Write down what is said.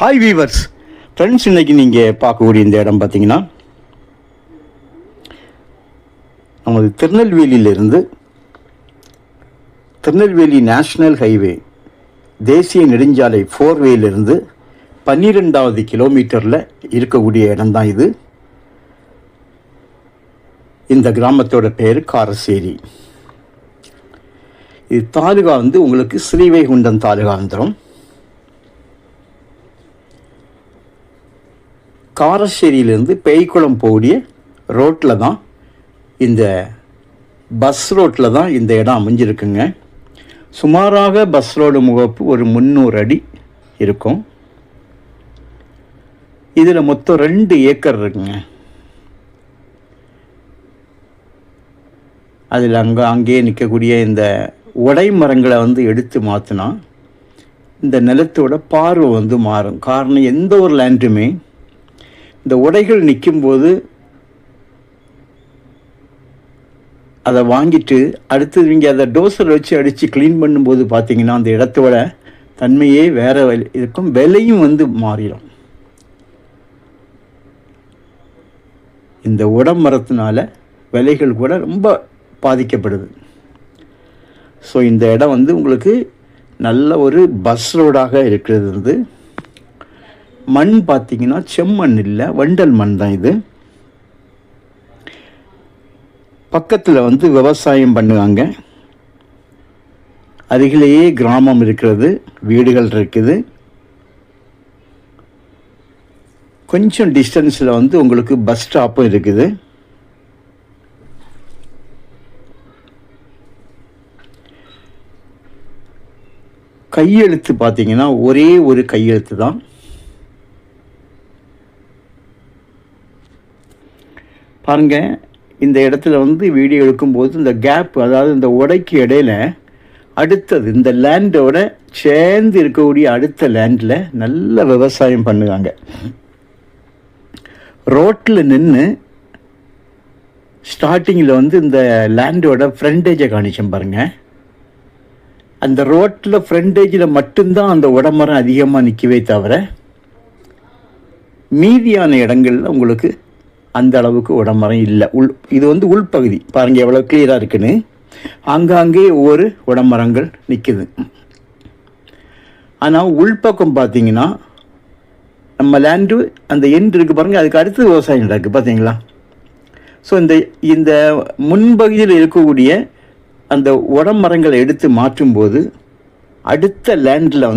Hi viewers friends, இன்றைக்கி நீங்கள் பார்க்கக்கூடிய இந்த இடம் பார்த்தீங்கன்னா நமது திருநெல்வேலியிலிருந்து திருநெல்வேலி நேஷ்னல் ஹைவே தேசிய நெடுஞ்சாலை 4வேலிருந்து 12வது கிலோமீட்டரில் இருக்கக்கூடிய இடம்தான் இது. இந்த கிராமத்தோட பேர் காரசேரி. இது தாலுகா உங்களுக்கு ஸ்ரீவைகுண்டம் தாலுகா வந்துடும். காரசேரியிலேருந்து பேய்க்குளம் போகக்கூடிய ரோட்டில் தான் இந்த பஸ் ரோட்டில் தான் இந்த இடம் அமைஞ்சிருக்குங்க. சுமாராக பஸ் ரோடு முகப்பு ஒரு 300 அடி இருக்கும். இதில் மொத்தம் 2 ஏக்கர் இருக்குங்க. அதில் அங்கேயே நிற்கக்கூடிய இந்த உடை மரங்களை எடுத்து மாற்றினா இந்த நிலத்தோட பார்வை மாறும். காரணம், எந்த ஒரு லேண்டுமே இந்த உடைகள் நிற்கும்போது அதை வாங்கிட்டு அடுத்தது இங்கே அதை டோசர் வச்சு அடித்து க்ளீன் பண்ணும்போது பார்த்திங்கன்னா அந்த இடத்தோட தன்மையே வேறு இருக்கும், விலையும் மாறிடும். இந்த உடமரத்தினால விலைகள் கூட ரொம்ப பாதிக்கப்படுது. ஸோ இந்த இடம் உங்களுக்கு நல்ல ஒரு பஸ் ரோடாக இருக்கிறது. மண் பார்த்திங்கன்னா செம்மண் இல்லை, வண்டல் மண் தான் இது. பக்கத்தில் விவசாயம் பண்ணுவாங்க. அருகிலேயே கிராமம் இருக்கிறது, வீடுகள் இருக்குது. கொஞ்சம் டிஸ்டன்ஸில் உங்களுக்கு பஸ் ஸ்டாப்பும் இருக்குது. கையெழுத்து பார்த்திங்கன்னா ஒரே ஒரு கையெழுத்து தான். பாருங்கள், இந்த இடத்துல வீடியோ எடுக்கும்போது இந்த கேப், அதாவது இந்த உடைக்கு இடையில அடுத்தது இந்த லேண்டோட சேர்ந்து இருக்கக்கூடிய அடுத்த லேண்டில் நல்ல விவசாயம் பண்ணுவாங்க. ரோட்டில் நின்று ஸ்டார்டிங்கில் இந்த லேண்டோட ஃப்ரண்டேஜை காணிச்சேன் பாருங்கள். அந்த ரோட்டில் ஃப்ரண்டேஜில் மட்டும்தான் அந்த உடமரம் அதிகமாக நிற்கவே தவிர மீதியான இடங்களில் அந்த அளவுக்கு உடமரம் இல்லை. இது உள்பகுதி பாருங்கள் எவ்வளோ கிளியராக இருக்குன்னு. ஆங்காங்கே ஒவ்வொரு உடமரங்கள் நிற்குது. ஆனால் உள்பக்கம் பார்த்தீங்கன்னா நம்ம லேண்டு அந்த எண்டு இருக்குது பாருங்கள், அதுக்கு அடுத்து விவசாயம் நடக்குது பார்த்தீங்களா. ஸோ இந்த முன்பகுதியில் இருக்கக்கூடிய அந்த உடமரங்களை எடுத்து மாற்றும்போது அடுத்த லேண்டில்